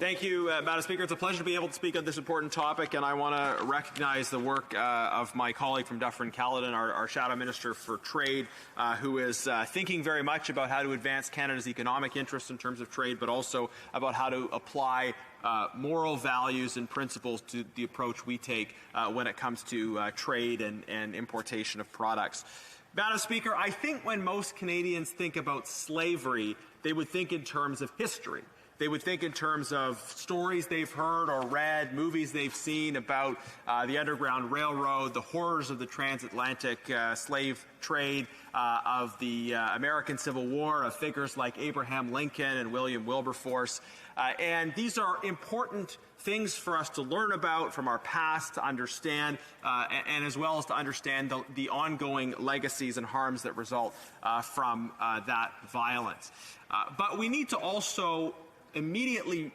Thank you, Madam Speaker. It's a pleasure to be able to speak on this important topic, and I want to recognize the work of my colleague from Dufferin-Caledon, our Shadow Minister for Trade, who is thinking very much about how to advance Canada's economic interests in terms of trade, but also about how to apply moral values and principles to the approach we take when it comes to trade and importation of products. Madam Speaker, I think when most Canadians think about slavery, they would think in terms of history. They would think in terms of stories they've heard or read, movies they've seen about the Underground Railroad, the horrors of the transatlantic slave trade, of the American Civil War, of figures like Abraham Lincoln and William Wilberforce. And these are important things for us to learn about from our past, to understand, and as well as to understand the ongoing legacies and harms that result from that violence. But we need to also immediately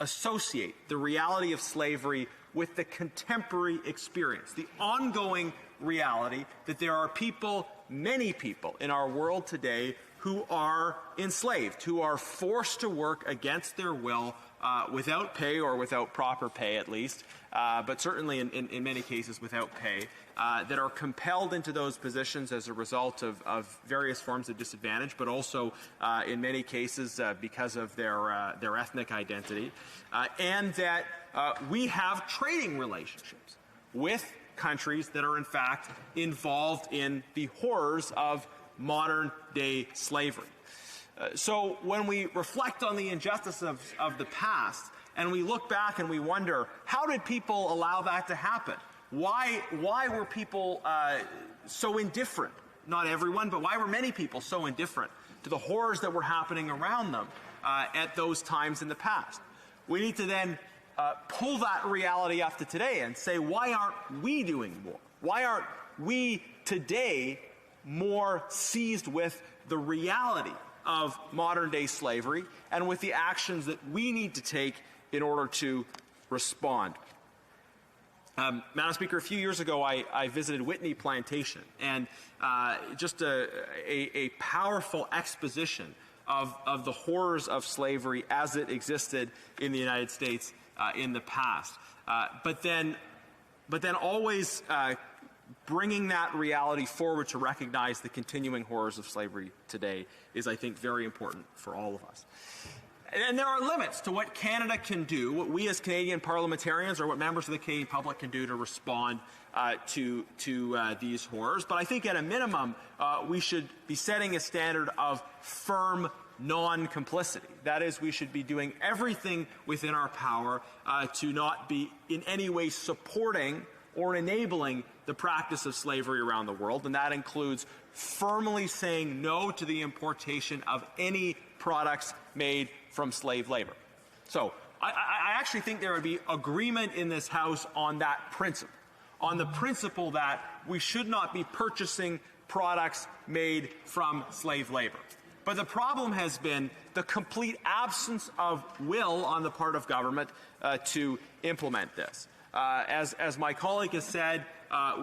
associate the reality of slavery with the contemporary experience, the ongoing reality that there are people, many people in our world today who are enslaved, who are forced to work against their will, without pay or without proper pay at least, but certainly in many cases without pay, that are compelled into those positions as a result of various forms of disadvantage, but also in many cases because of their ethnic identity, and that we have trading relationships with countries that are in fact involved in the horrors of modern-day slavery. So when we reflect on the injustice of the past and we look back and we wonder, how did people allow that to happen? Why were people so indifferent? Not everyone, but why were many people so indifferent to the horrors that were happening around them at those times in the past? We need to then pull that reality up to today and say, why aren't we doing more? Why aren't we today more seized with the reality of modern-day slavery and with the actions that we need to take in order to respond? Madam Speaker, a few years ago I visited Whitney Plantation, and just a powerful exposition of the horrors of slavery as it existed in the United States in the past. But then always bringing that reality forward to recognize the continuing horrors of slavery today is, I think, very important for all of us. And there are limits to what Canada can do, what we as Canadian parliamentarians or what members of the Canadian public can do to respond to these horrors. But I think at a minimum, we should be setting a standard of firm non-complicity. That is, we should be doing everything within our power to not be in any way supporting or enabling the practice of slavery around the world, and that includes firmly saying no to the importation of any products made from slave labor. So I actually think there would be agreement in this House on that principle, on the principle that we should not be purchasing products made from slave labor. But the problem has been the complete absence of will on the part of government to implement this. As my colleague has said,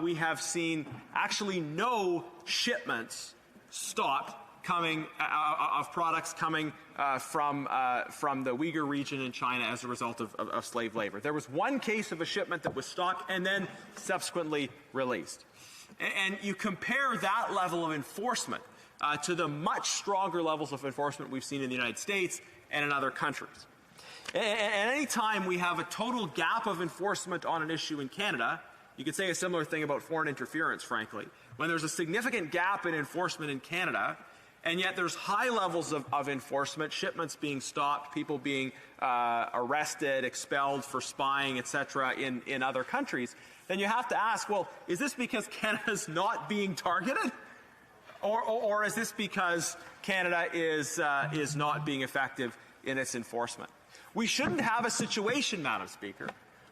we have seen actually no shipments stopped coming of products coming from the Uyghur region in China as a result of slave labor. There was one case of a shipment that was stopped and then subsequently released. And you compare that level of enforcement to the much stronger levels of enforcement we've seen in the United States and in other countries. And any time we have a total gap of enforcement on an issue in Canada, you could say a similar thing about foreign interference, frankly. When there's a significant gap in enforcement in Canada, and yet there's high levels of enforcement, shipments being stopped, people being arrested, expelled for spying, etc., in other countries, then you have to ask, well, is this because Canada's not being targeted? Or is this because Canada is not being effective in its enforcement? We shouldn't have a situation, Madam Speaker,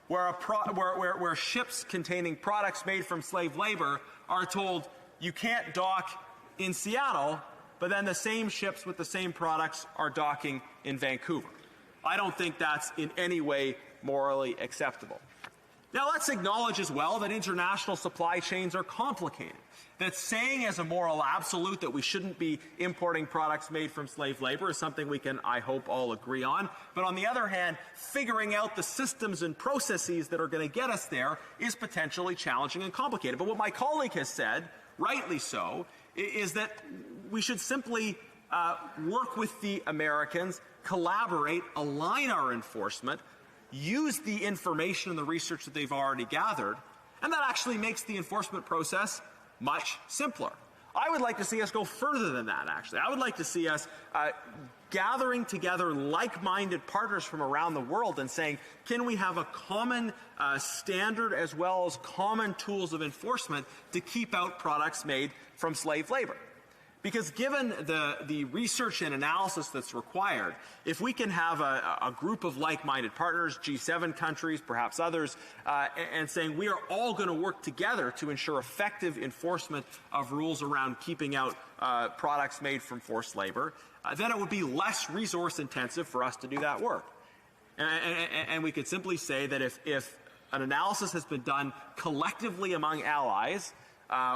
where ships containing products made from slave labor are told you can't dock in Seattle, but then the same ships with the same products are docking in Vancouver. I don't think that's in any way morally acceptable. Now, let's acknowledge as well that international supply chains are complicated. That saying as a moral absolute that we shouldn't be importing products made from slave labor is something we can, I hope, all agree on. But on the other hand, figuring out the systems and processes that are going to get us there is potentially challenging and complicated. But what my colleague has said, rightly so, is that we should simply work with the Americans, collaborate, align our enforcement, use the information and the research that they've already gathered, and that actually makes the enforcement process much simpler. I would like to see us go further than that, actually. I would like to see us gathering together like-minded partners from around the world and saying, can we have a common standard as well as common tools of enforcement to keep out products made from slave labor? Because given the research and analysis that's required, if we can have a group of like-minded partners, G7 countries, perhaps others, and saying we are all going to work together to ensure effective enforcement of rules around keeping out products made from forced labor, then it would be less resource intensive for us to do that work. And we could simply say that if an analysis has been done collectively among allies,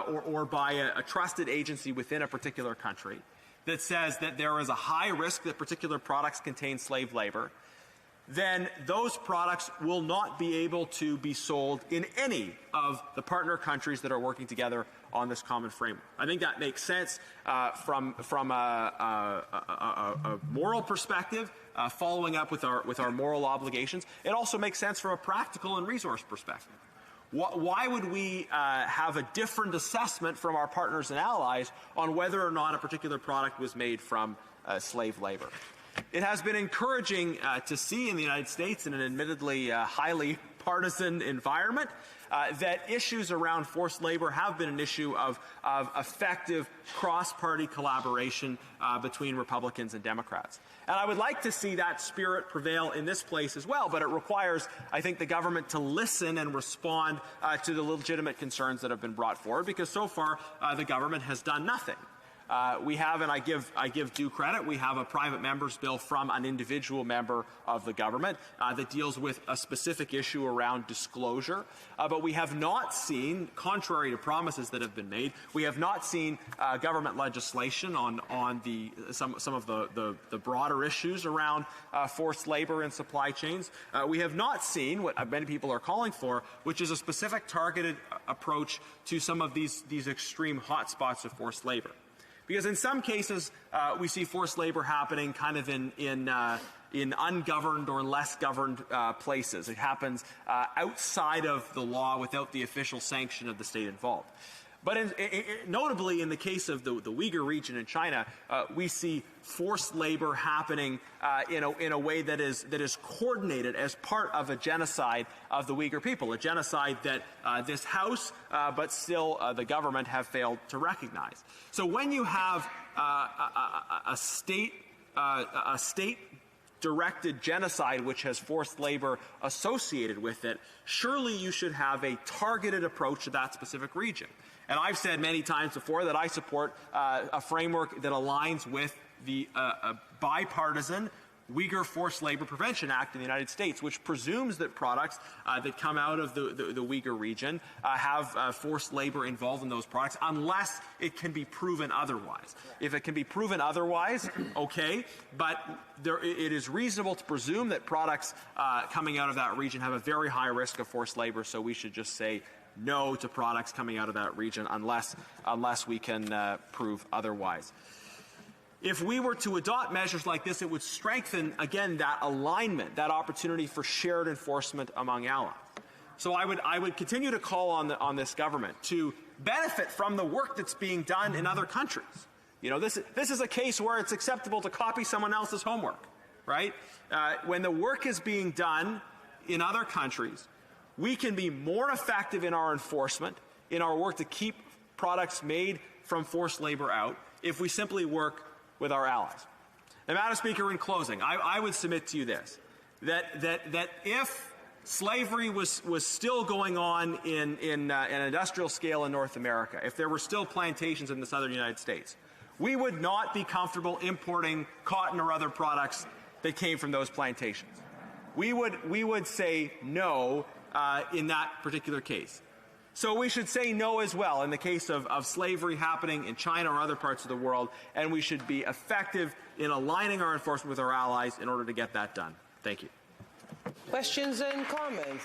or by a trusted agency within a particular country that says that there is a high risk that particular products contain slave labor, then those products will not be able to be sold in any of the partner countries that are working together on this common framework. I think that makes sense from a moral perspective, following up with our moral obligations. It also makes sense from a practical and resource perspective. Why would we have a different assessment from our partners and allies on whether or not a particular product was made from slave labor? It has been encouraging to see in the United States, in an admittedly highly partisan environment, that issues around forced labor have been an issue of effective cross-party collaboration between Republicans and Democrats. And I would like to see that spirit prevail in this place as well, but it requires, I think, the government to listen and respond to the legitimate concerns that have been brought forward, because so far the government has done nothing. We have, and I give due credit, we have a private member's bill from an individual member of the government that deals with a specific issue around disclosure. But we have not seen, contrary to promises that have been made, we have not seen government legislation on some of the broader issues around forced labor and supply chains. We have not seen what many people are calling for, which is a specific targeted approach to some of these extreme hotspots of forced labor. Because in some cases, we see forced labor happening kind of in ungoverned or less governed places. It happens outside of the law without the official sanction of the state involved. But notably in the case of the Uyghur region in China, we see forced labor happening in a way that is coordinated as part of a genocide of the Uyghur people, a genocide that this House, but still the government, have failed to recognize. So when you have a state-directed genocide which has forced labor associated with it, surely you should have a targeted approach to that specific region. And I've said many times before that I support a framework that aligns with the bipartisan Uyghur Forced Labor Prevention Act in the United States, which presumes that products that come out of the Uyghur region have forced labor involved in those products, unless it can be proven otherwise. If it can be proven otherwise, okay, but it is reasonable to presume that products coming out of that region have a very high risk of forced labor, so we should just say no to products coming out of that region unless we can prove otherwise. If we were to adopt measures like this, it would strengthen, again, that alignment, that opportunity for shared enforcement among allies. So I would continue to call on this government to benefit from the work that's being done in other countries. You know, this is a case where it's acceptable to copy someone else's homework, right? When the work is being done in other countries, we can be more effective in our enforcement, in our work to keep products made from forced labor out, if we simply work with our allies. Now, Madam Speaker, in closing, I would submit to you this, that if slavery was still going on in an industrial scale in North America, if there were still plantations in the southern United States, we would not be comfortable importing cotton or other products that came from those plantations. We would say no in that particular case. So we should say no as well in the case of slavery happening in China or other parts of the world, and we should be effective in aligning our enforcement with our allies in order to get that done. Thank you. Questions and comments?